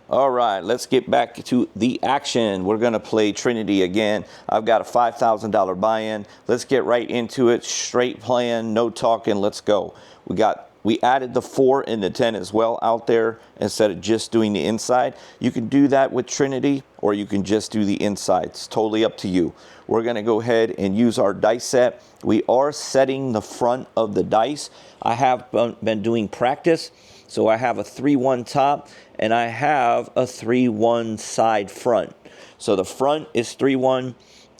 All right, let's get back to the action. We're going to play Trinity again. I've got a $5,000 buy-in. Let's get right into it. Straight playing, no talking. Let's go. We added the 4 and the 10 as well out there instead of just doing the inside. You can do that with Trinity, or you can just do the inside. It's totally up to you. We're going to go ahead and use our dice set. We are setting the front of the dice. I have been doing practice. So I have a 3-1 top and I have a 3-1 side front. So the front is 3-1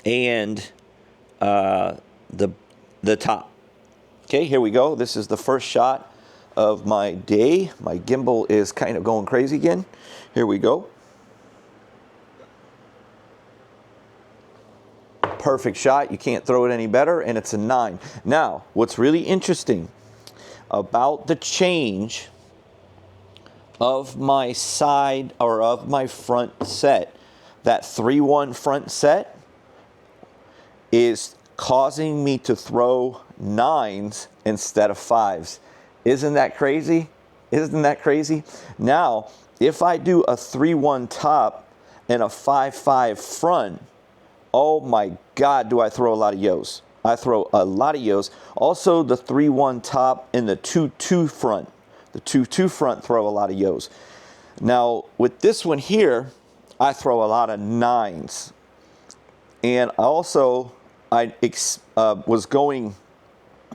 and the top. Okay, here we go. This is the first shot of my day. My gimbal is kind of going crazy again. Here we go. Perfect shot. You can't throw it any better, and it's a 9. Now, what's really interesting about the change of my side or of my front set, that 3-1 front set is causing me to throw 9s instead of 5s. Isn't that crazy? Isn't that crazy? Now, if I do a 3-1 top and a 5-5 front, oh my God, do I throw a lot of yos. I throw a lot of yos. Also, the 3-1 top and the 2-2 front. The 2-2 front throw a lot of yos. Now, with this one here, I throw a lot of 9s. And also, I was going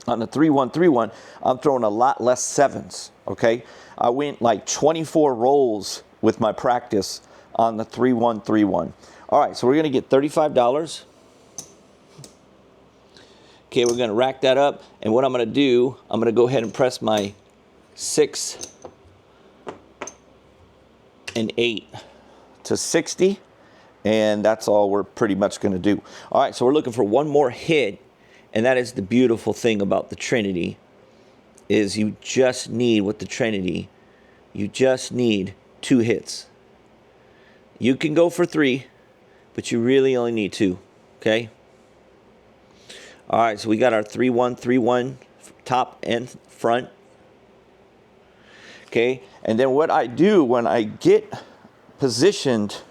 on the 3-1, I'm throwing a lot less 7s, okay? I went like 24 rolls with my practice on the 3-1. All right, so we're going to get $35. Okay, we're going to rack that up. And what I'm going to do, I'm going to go ahead and press my 6 and 8 to 60, and that's all we're pretty much going to do. All right, so we're looking for one more hit, and that is the beautiful thing about the Trinity, is you just need, with the Trinity, you just need 2 hits. You can go for 3, but you really only need 2, okay? All right, so we got our 3-1 top and front. Okay, and then what I do when I get positioned,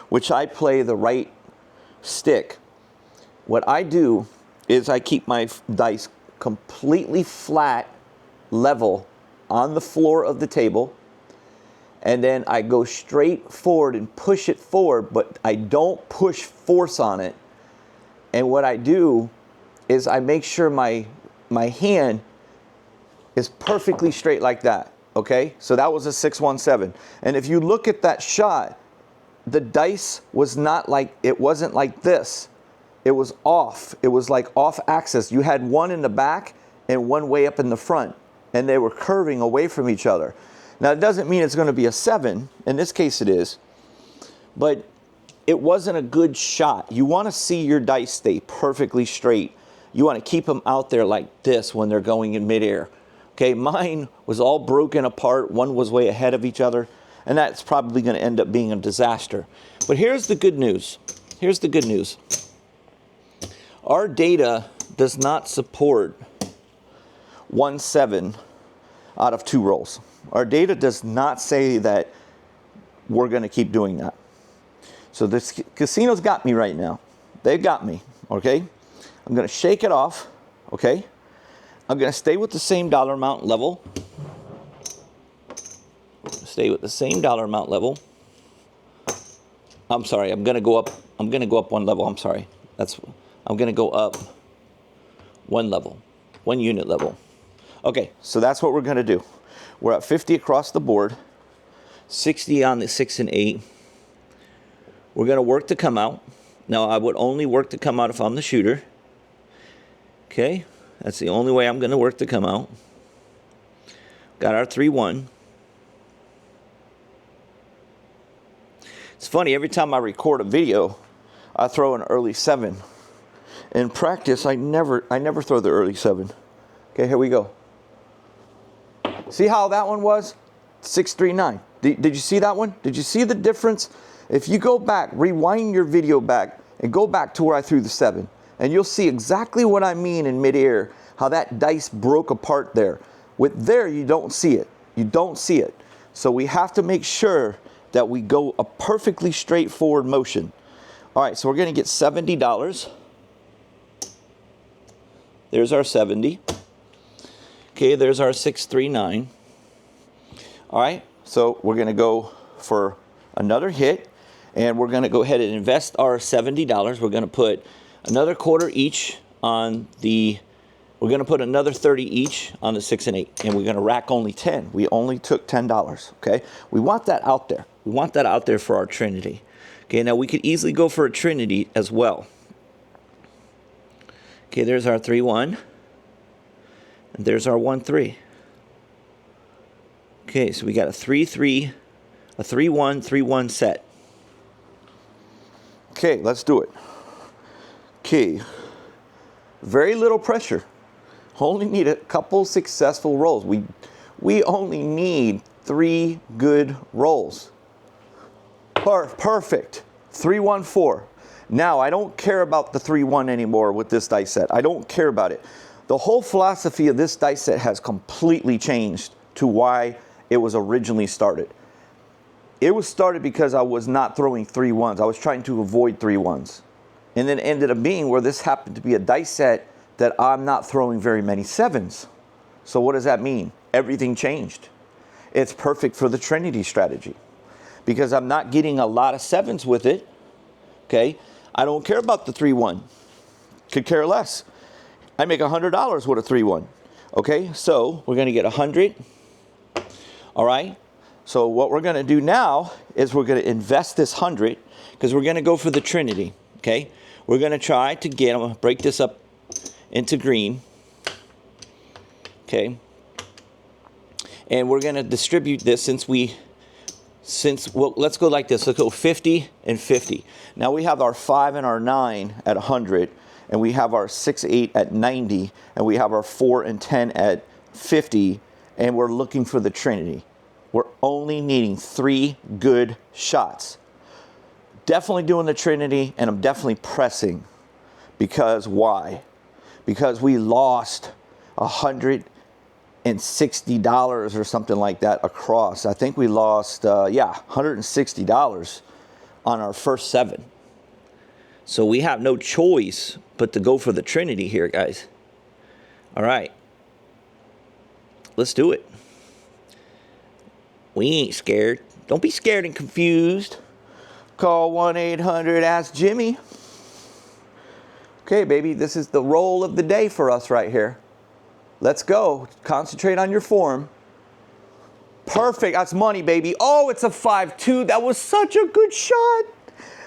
which I play the right stick, what I do is I keep my dice completely flat, level on the floor of the table, and then I go straight forward and push it forward, but I don't push force on it. And what I do is I make sure my hand is perfectly straight like that. Okay, so that was a 6-1-7. And if you look at that shot, the dice was not like, it wasn't like this. It was off. It was like off axis. You had one in the back and one way up in the front, and they were curving away from each other. Now, it doesn't mean it's going to be a 7. In this case, it is. But it wasn't a good shot. You want to see your dice stay perfectly straight. You want to keep them out there like this when they're going in midair. Okay, mine was all broken apart. One was way ahead of each other, and that's probably going to end up being a disaster. But here's the good news. Here's the good news. Our data does not support 1-7 out of 2 rolls. Our data does not say that we're going to keep doing that. So this casino's got me right now. They've got me, okay? I'm going to shake it off, okay? I'm going to stay with the same dollar amount level. Stay with the same dollar amount level. I'm sorry, I'm going to go up. I'm going to go up 1 level. I'm sorry. I'm going to go up 1 level, 1 unit level. Okay, so that's what we're going to do. We're at 50 across the board, 60 on the 6 and 8. We're going to work to come out. Now, I would only work to come out if I'm the shooter. Okay, that's the only way I'm going to work to come out. Got our 3-1. It's funny, every time I record a video, I throw an early 7. In practice, I never throw the early 7. Okay, here we go. See how that one was? 6-3-9. Did you see that one? Did you see the difference? If you go back, rewind your video back, and go back to where I threw the 7, and you'll see exactly what I mean in midair, how that dice broke apart there. With there, you don't see it. You don't see it. So we have to make sure that we go a perfectly straightforward motion. All right, so we're going to get $70. There's our 70. Okay, there's our 639. All right, so we're going to go for another hit, and we're going to go ahead and invest our $70. We're going to put another quarter each on the, we're going to put another 30 each on the 6 and 8, and we're going to rack only 10. We only took $10, okay? We want that out there. We want that out there for our Trinity. Okay, now we could easily go for a Trinity as well. Okay, there's our 3-1, and there's our 1-3. Okay, so we got a 3-3, a 3-1, 3-1 set. Okay, let's do it. Okay, very little pressure. Only need a couple successful rolls. We only need 3 good rolls. Perfect. 3-1-4. Now, I don't care about the 3-1 anymore with this dice set. I don't care about it. The whole philosophy of this dice set has completely changed to why it was originally started. It was started because I was not throwing 3-1s. I was trying to avoid 3-1s. And then it ended up being where this happened to be a dice set that I'm not throwing very many 7s. So what does that mean? Everything changed. It's perfect for the Trinity strategy because I'm not getting a lot of 7s with it. Okay, I don't care about the 3-1. Could care less. I make $100 with a 3-1. Okay, so we're going to get 100. All right. So what we're going to do now is we're going to invest this 100 because we're going to go for the Trinity. Okay, we're going to try to get. I'm going to break this up into green. Okay, and we're going to distribute this well, let's go like this. Let's go 50 and 50. Now we have our 5 and our 9 at 100, and we have our 6, 8 at 90, and we have our 4 and 10 at 50, and we're looking for the Trinity. We're only needing 3 good shots. Definitely doing the Trinity, and I'm definitely pressing. Because why? Because we lost $160 or something like that across. I think we lost, $160 on our first 7. So we have no choice but to go for the Trinity here, guys. All right. Let's do it. We ain't scared. Don't be scared and confused. Call 1-800-ASK-JIMMY. Okay, baby, this is the roll of the day for us right here. Let's go. Concentrate on your form. Perfect. That's money, baby. Oh, it's a 5-2. That was such a good shot.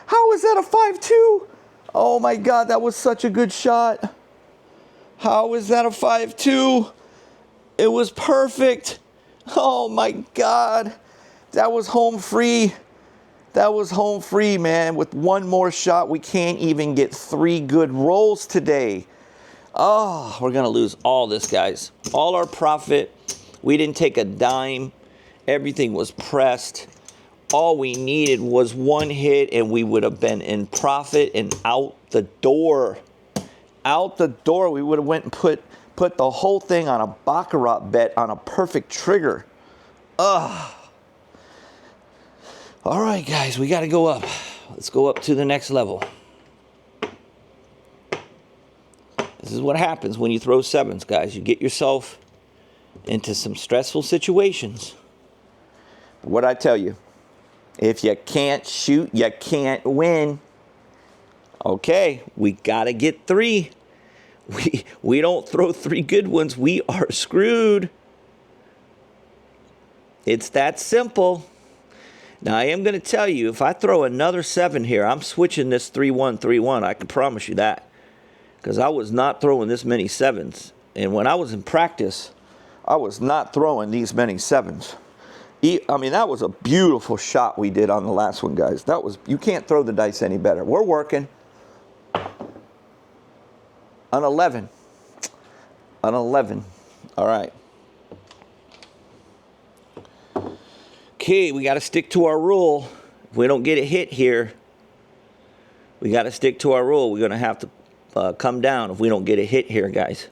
How is that a 5-2? Oh, my God, that was such a good shot. How is that a 5-2? It was perfect. Oh, my God. That was home free. That was home free, man. With one more shot, we can't even get 3 good rolls today. Oh, we're going to lose all this, guys. All our profit. We didn't take a dime. Everything was pressed. All we needed was one hit, and we would have been in profit and out the door. Out the door. We would have went and put the whole thing on a baccarat bet on a perfect trigger. Ugh. All right, guys, we got to go up. Let's go up to the next level. This is what happens when you throw 7s, guys. You get yourself into some stressful situations. What I tell you, if you can't shoot, you can't win. Okay, we got to get 3. We don't throw 3 good ones. We are screwed. It's that simple. Now, I am going to tell you, if I throw another 7 here, I'm switching this 3-1, 3-1. I can promise you that. Because I was not throwing this many 7s. And when I was in practice, I was not throwing these many 7s. I mean, that was a beautiful shot we did on the last one, guys. You can't throw the dice any better. We're working. An 11. An 11. All right. Okay, we got to stick to our rule. If we don't get a hit here, we got to stick to our rule. We're going to have to come down if we don't get a hit here, guys.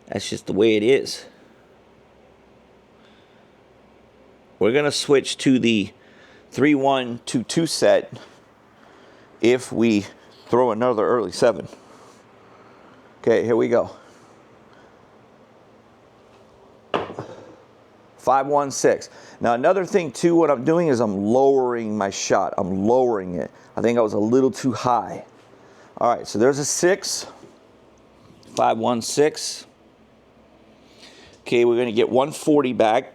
That's just the way it is. We're going to switch to the 3-1 2-2 set if we throw another early 7. Okay, here we go. 5-1-6. Now another thing too, what I'm doing is I'm lowering my shot. I'm lowering it. I think I was a little too high. All right, so there's a 6. 5-1-6. Okay, we're gonna get 140 back.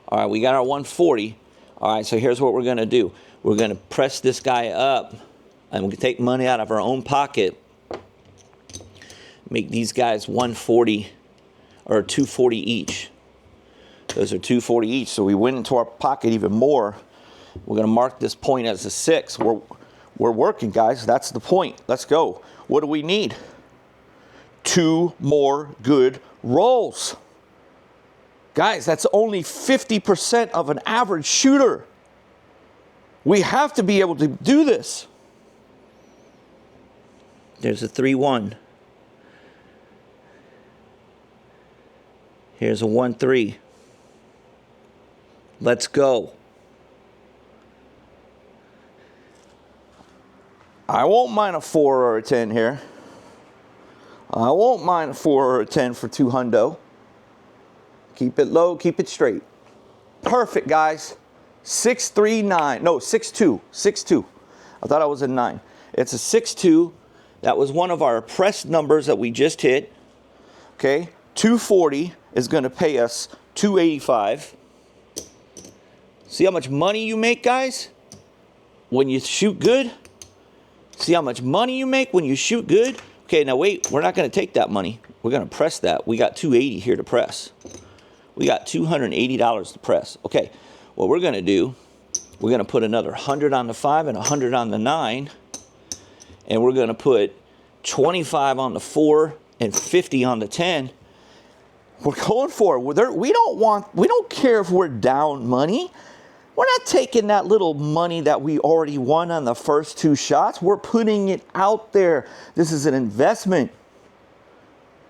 All right, we got our 140. All right, so here's what we're gonna do. We're gonna press this guy up, and we can take money out of our own pocket. Make these guys 140 or 240 each. Those are 240 each, so we went into our pocket even more. We're gonna mark this point as a 6. We're working, guys. That's the point. Let's go. What do we need? 2 more good rolls. Guys, that's only 50% of an average shooter. We have to be able to do this. There's a 3-1. Here's a 1-3. Let's go. I won't mind a 4 or a 10 here. I won't mind a 4 or a 10 for 2 hundo. Keep it low, keep it straight. Perfect, guys. 6-3-9. No, 6-2. 6-2. I thought I was a 9. It's a 6-2. That was one of our pressed numbers that we just hit. Okay. 240 is going to pay us 285. See how much money you make, guys, when you shoot good? See how much money you make when you shoot good? Okay, now wait, we're not going to take that money. We're going to press that. We got 280 here to press. We got $280 to press. Okay, what we're going to do, we're going to put another 100 on the 5 and 100 on the 9. And we're going to put 25 on the 4 and 50 on the 10. We're going for it. We don't care if we're down money. We're not taking that little money that we already won on the first 2 shots. We're putting it out there. This is an investment.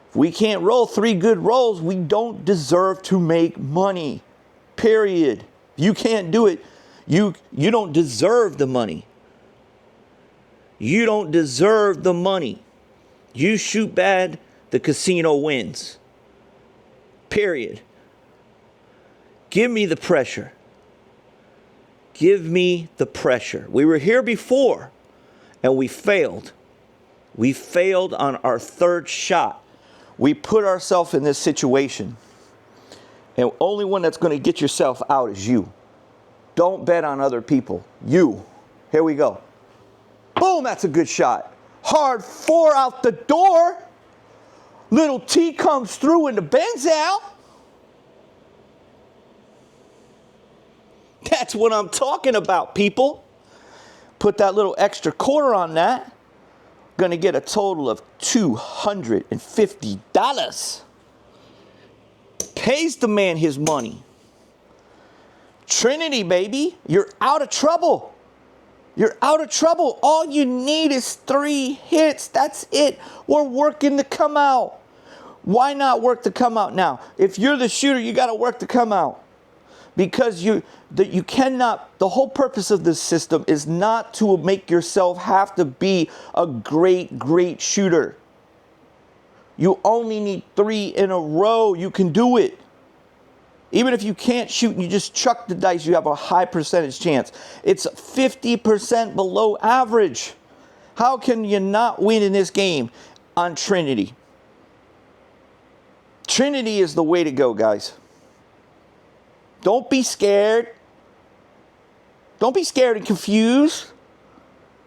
If we can't roll 3 good rolls, we don't deserve to make money. Period. You can't do it. You don't deserve the money. You don't deserve the money. You shoot bad, the casino wins. Period. Give me the pressure. Give me the pressure. We were here before and we failed. We failed on our 3rd shot. We put ourselves in this situation. And only one that's going to get yourself out is you. Don't bet on other people. You. Here we go. Boom, that's a good shot. Hard 4 out the door. Little T comes through and the bends out. That's what I'm talking about, people. Put that little extra quarter on that. Going to get a total of $250. Pays the man his money. Trinity, baby. You're out of trouble. You're out of trouble. All you need is 3 hits. That's it. We're working to come out. Why not work to come out now? If you're the shooter, you got to work to come out. Because you cannot, the whole purpose of this system is not to make yourself have to be a great shooter. You only need 3 in a row. You can do it. Even if you can't shoot and you just chuck the dice, you have a high percentage chance. It's 50% below average. How can you not win in this game on Trinity? Trinity is the way to go, guys. Don't be scared. Don't be scared and confused.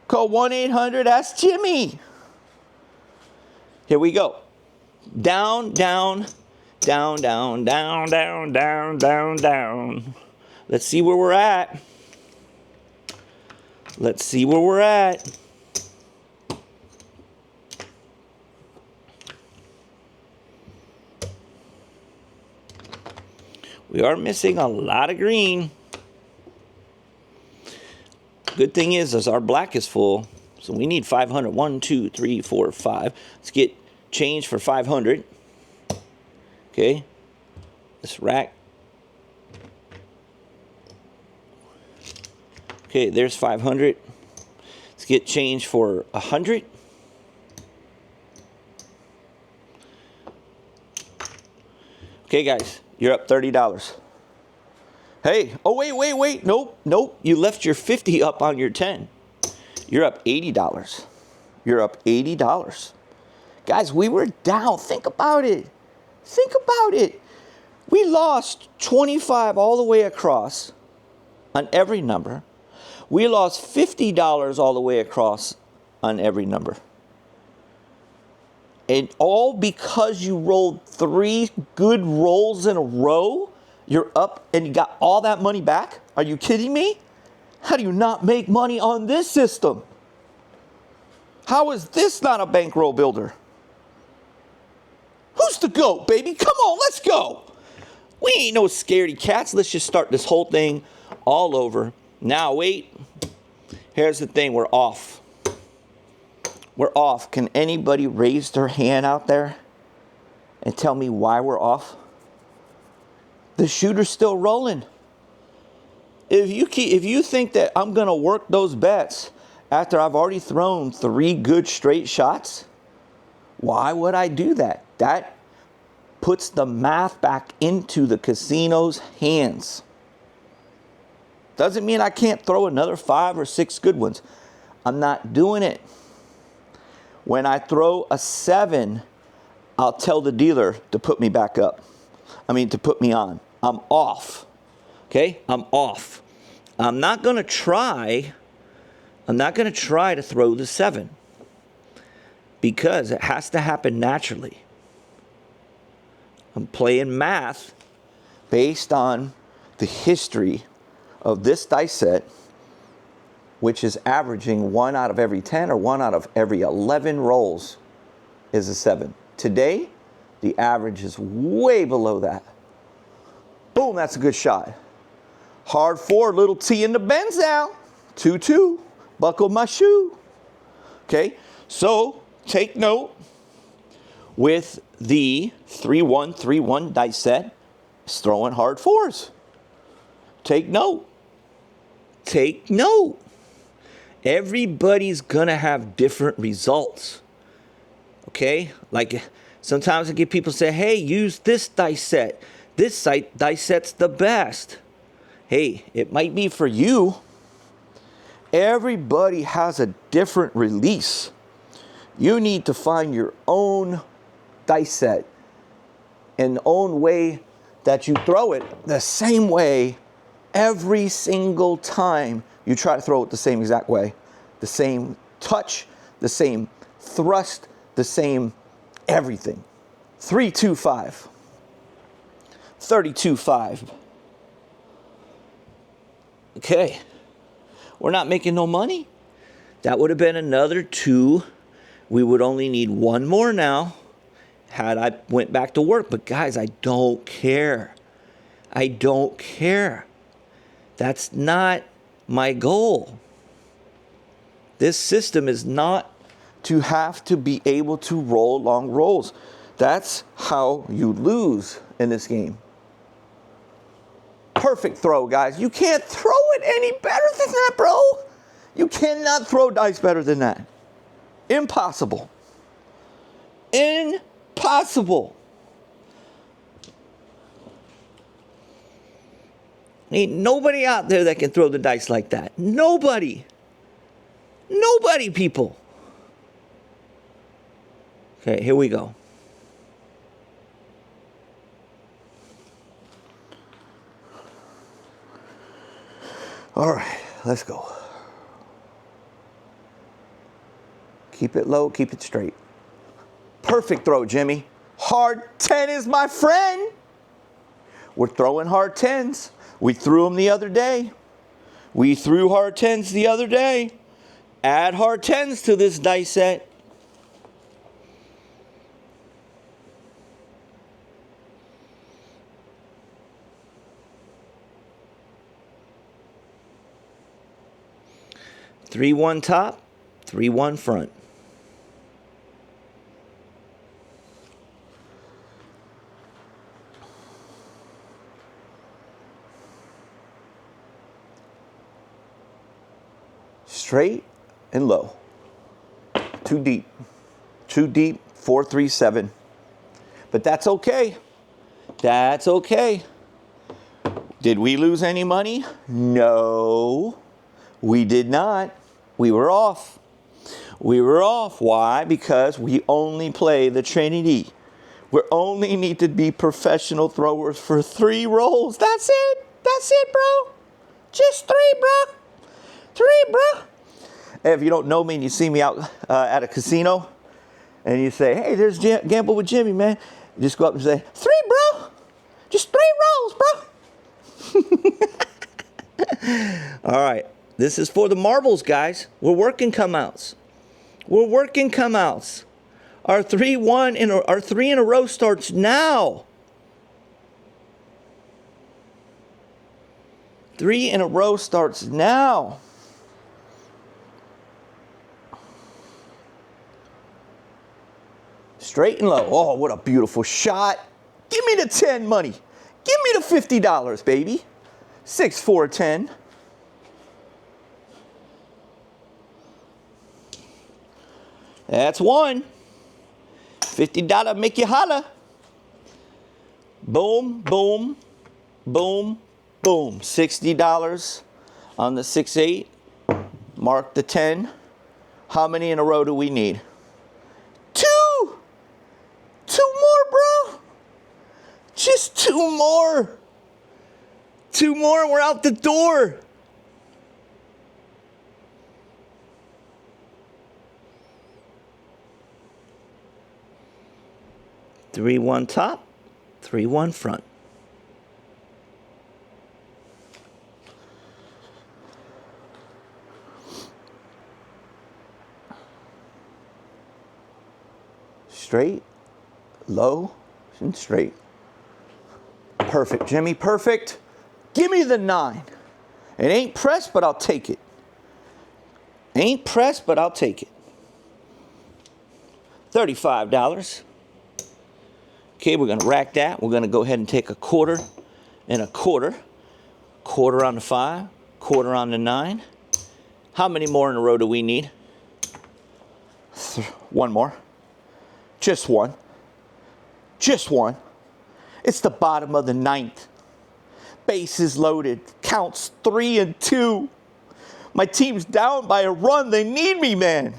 Call 1-800-ASK Jimmy. Here we go. Down, down, down, down, down, down, down, down, down. Let's see where we're at. Let's see where we're at. We are missing a lot of green. Good thing is our black is full. So we need 500. 1, 2, 3, 4, 5. Let's get change for 500. Okay. This rack. Okay, there's 500. Let's get change for 100. Okay, guys, you're up $30. Hey, oh, wait. Nope. You left your 50 up on your 10. You're up $80. You're up $80. Guys, we were down. Think about it. We lost 25 all the way across on every number. We lost $50 all the way across on every number. And all because you rolled 3 good rolls in a row, you're up and you got all that money back? Are you kidding me? How do you not make money on this system? How is this not a bankroll builder? Who's the GOAT, baby? Come on, let's go. We ain't no scaredy cats. Let's just start this whole thing all over. Now, wait. Here's the thing. We're off. We're off. Can anybody raise their hand out there and tell me why we're off? The shooter's still rolling. If you think that I'm going to work those bets after I've already thrown 3 good straight shots, why would I do that? That puts the math back into the casino's hands. Doesn't mean I can't throw another 5 or 6 good ones. I'm not doing it. When I throw a 7, I'll tell the dealer to put me back up. To put me on. I'm off. Okay? I'm off. I'm not going to try to throw the 7 because it has to happen naturally. I'm playing math based on the history of this dice set, which is averaging 1 out of every 10 or 1 out of every 11 rolls is a 7. Today, the average is way below that. Boom, that's a good shot. Hard 4, little T in the Benz now. 2-2, buckle my shoe. Okay, so take note. With the 3-1-3-1 dice set, it's throwing hard 4s. Take note. Everybody's gonna have different results. Okay? Like sometimes I get people say, hey, use this dice set. This dice set's the best. Hey, it might be for you. Everybody has a different release. You need to find your own dice set and own way that you throw it the same way every single time you try to throw it the same exact way. The same touch, the same thrust, the same everything. 3-2-5. 32-5. Okay. We're not making no money. That would have been another 2. We would only need 1 more now had I went back to work. But guys, I don't care. That's not my goal. This system is not to have to be able to roll long rolls. That's how you lose in this game. Perfect throw, guys. You can't throw it any better than that, bro. You cannot throw dice better than that. Impossible. Ain't nobody out there that can throw the dice like that. Nobody, people. Okay, here we go. All right, let's go. Keep it low, keep it straight. Perfect throw, Jimmy. Hard 10 is my friend. We're throwing hard 10s. We threw them the other day. We threw hard 10s the other day. Add hard 10s to this dice set. Three one top, 3-1 front. straight and low. Too deep. Too deep. 4-3-7. But that's okay. That's okay. Did we lose any money? No, we did not. We were off. We were off. Why? Because we only play the Trinity. We only need to be professional throwers for 3 rolls. That's it. That's it, bro. Just 3, bro. 3, bro. If you don't know me and you see me out at a casino and you say, hey, there's Gamble with Jimmy, man. You just go up and say, 3, bro. Just 3 rolls, bro. All right. This is for the marbles, guys. We're working come outs. We're working come outs. Our 3 in a row starts now. 3 in a row starts now. Straight and low. Oh, what a beautiful shot. Give me the 10 money. Give me the $50, baby. 6, 4, 10. That's 1. $50 make you holla. Boom, boom, boom, boom. $60 on the 6-8. Mark the 10. How many in a row do we need? 2. 2 more, bro. Just 2 more. 2 more and we're out the door. Three, 1 top, 3, 1 front. Straight, low, and straight. Perfect, Jimmy, perfect. Give me the 9. It ain't pressed, but I'll take it. Ain't pressed, but I'll take it. $35. Okay, we're going to rack that. We're going to go ahead and take a quarter and a quarter. Quarter on the 5, quarter on the 9. How many more in a row do we need? 1 more. Just 1. Just 1. It's the bottom of the 9th. Bases loaded. Counts 3 and 2. My team's down by a run. They need me, man.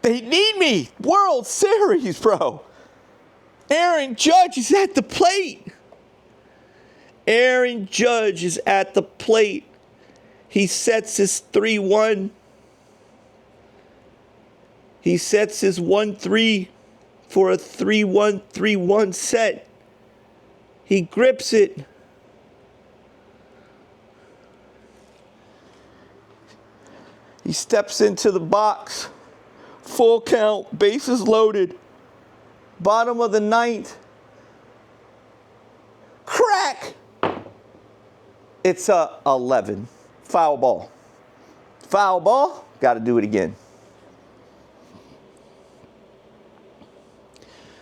They need me. World Series, bro. Aaron Judge is at the plate. Aaron Judge is at the plate. He sets his 3-1. He sets his 1-3 for a 3-1, 3-1 set. He grips it. He steps into the box. Full count, bases loaded. Bottom of the 9th. Crack! It's a 11. Foul ball. Foul ball. Got to do it again.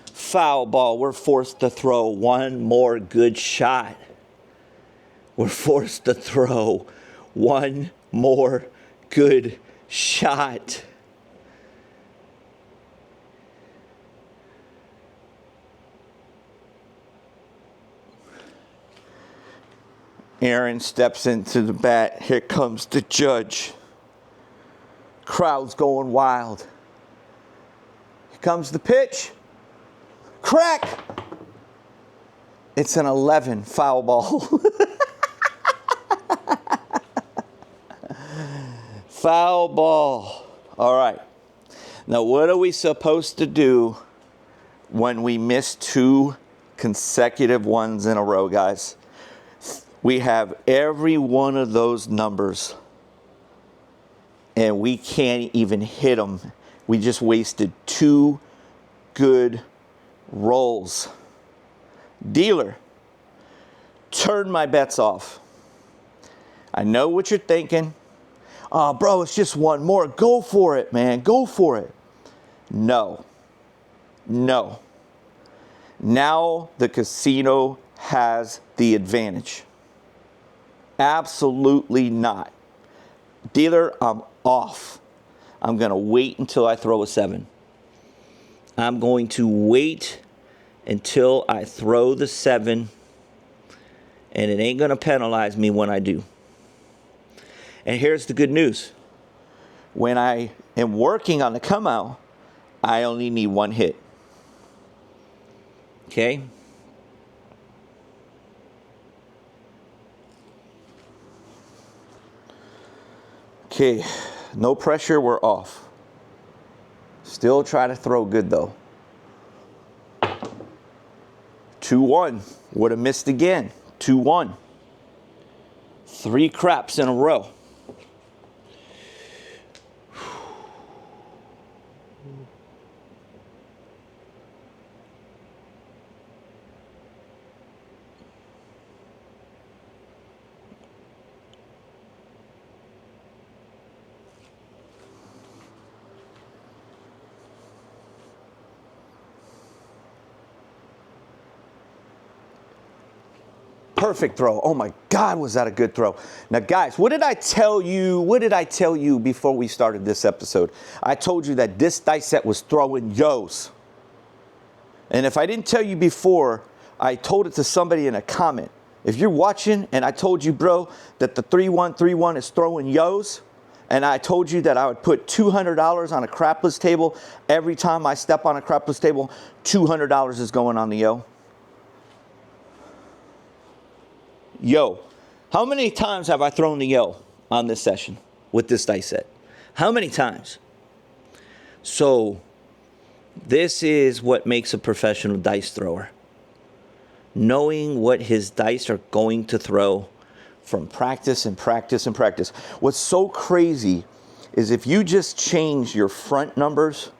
Foul ball. We're forced to throw 1 more good shot. We're forced to throw 1 more good shot. Aaron steps into the bat. Here comes the Judge. Crowd's going wild. Here comes the pitch. Crack! It's an 11. Foul ball. Foul ball. All right. Now, what are we supposed to do when we miss 2 consecutive ones in a row, guys? We have every one of those numbers, and we can't even hit them. We just wasted 2 good rolls. Dealer, turn my bets off. I know what you're thinking. Oh, bro, it's just 1 more. Go for it, man. Go for it. No. No. Now the casino has the advantage. Absolutely not. Dealer, I'm off. I'm going to wait until I throw a 7. I'm going to wait until I throw the 7, and it ain't going to penalize me when I do. And here's the good news. When I am working on the come out, I only need 1 hit. Okay? Okay, no pressure, we're off. Still try to throw good though. 2-1, would have missed again. 2-1. 3 craps in a row. Perfect throw. Oh my God, was that a good throw. Now guys, what did I tell you? What did I tell you before we started this episode? I told you that this dice set was throwing yo's. And if I didn't tell you before, I told it to somebody in a comment. If you're watching and I told you, bro, that the 3-1-3-1 is throwing yo's, and I told you that I would put $200 on a crapless table, every time I step on a crapless table, $200 is going on the yo. Yo. How many times have I thrown the yo on this session with this dice set? How many times? So, this is what makes a professional dice thrower. Knowing what his dice are going to throw from practice and practice and practice. What's so crazy is if you just change your front numbers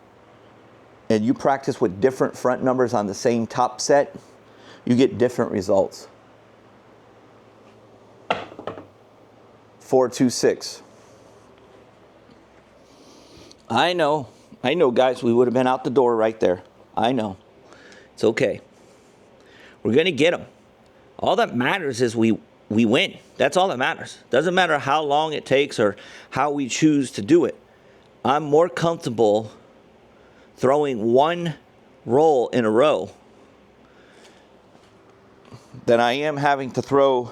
and you practice with different front numbers on the same top set, you get different results. 4-2-6. I know, guys, we would have been out the door right there. I know. It's okay. We're going to get them. All that matters is we win. That's all that matters. Doesn't matter how long it takes or how we choose to do it. I'm more comfortable throwing 1 roll in a row than I am having to throw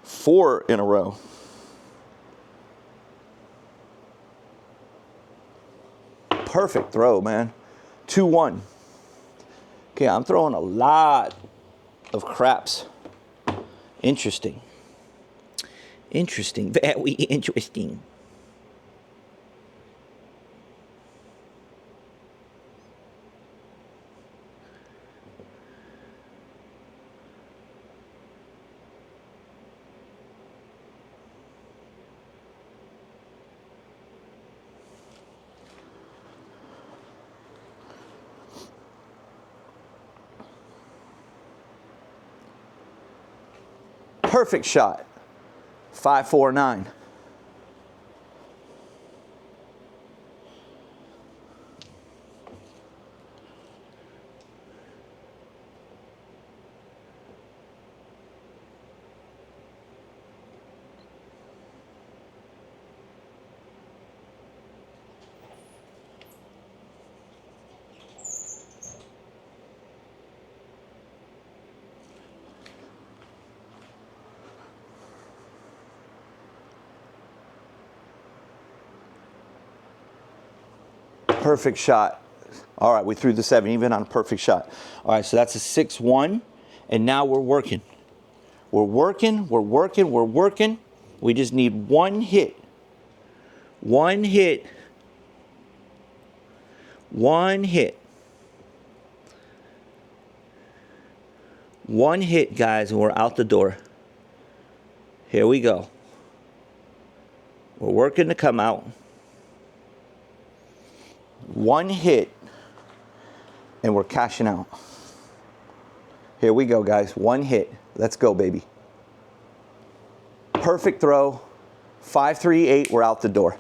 4 in a row. Perfect throw, man. 2-1. Okay, I'm throwing a lot of craps. Interesting. Interesting. Very interesting. Perfect shot. 5-4-9. Perfect shot. All right, we threw the 7 even on a perfect shot. All right, so that's a 6-1, and now we're working. We're working. We just need 1 hit. 1 hit. 1 hit. 1 hit, guys, and we're out the door. Here we go. We're working to come out. 1 hit, and we're cashing out. Here we go, guys. 1 hit. Let's go, baby. Perfect throw. 5-3-8, we're out the door.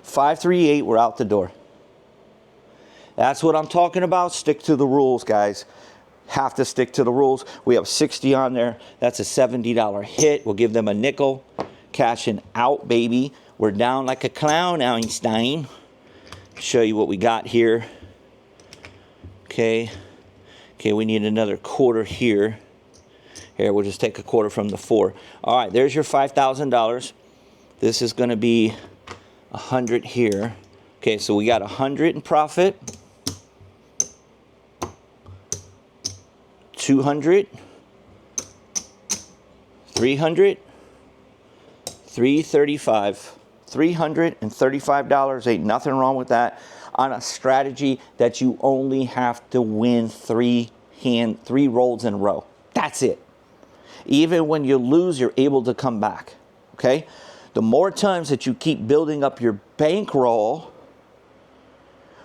5-3-8, we're out the door. That's what I'm talking about. Stick to the rules, guys. Have to stick to the rules. We have 60 on there. That's a $70 hit. We'll give them a nickel. Cashing out, baby. We're down like a clown, Einstein. Show you what we got here. Okay. Okay, we need another quarter here. Here, we'll just take a quarter from the 4. All right, there's your $5,000. This is going to be 100 here. Okay, so we got 100 in profit. 200. 300. 335. $335. Ain't nothing wrong with that on a strategy that you only have to win 3 rolls in a row. That's it. Even when you lose, you're able to come back. Okay? The more times that you keep building up your bankroll,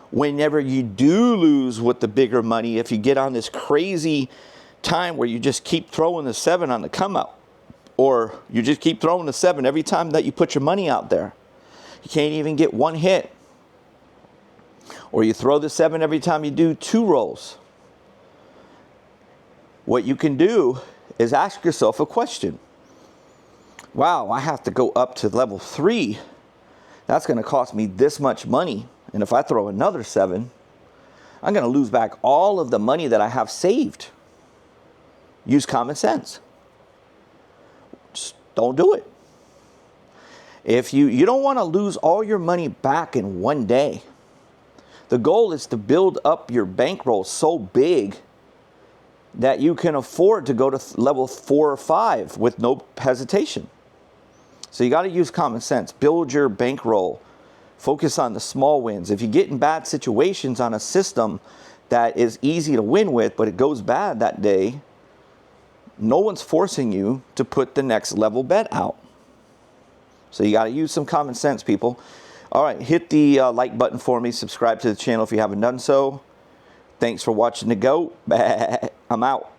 whenever you do lose with the bigger money, if you get on this crazy time where you just keep throwing the 7 on the come out, or you just keep throwing the 7 every time that you put your money out there, you can't even get 1 hit. Or you throw the 7 every time you do 2 rolls. What you can do is ask yourself a question. Wow, I have to go up to level 3. That's going to cost me this much money. And if I throw another 7, I'm going to lose back all of the money that I have saved. Use common sense. Just don't do it. If you don't want to lose all your money back in one day. The goal is to build up your bankroll so big that you can afford to go to level 4 or 5 with no hesitation. So you got to use common sense. Build your bankroll. Focus on the small wins. If you get in bad situations on a system that is easy to win with, but it goes bad that day, no one's forcing you to put the next level bet out. So you got to use some common sense, people. All right, hit the like button for me. Subscribe to the channel if you haven't done so. Thanks for watching the GOAT. I'm out.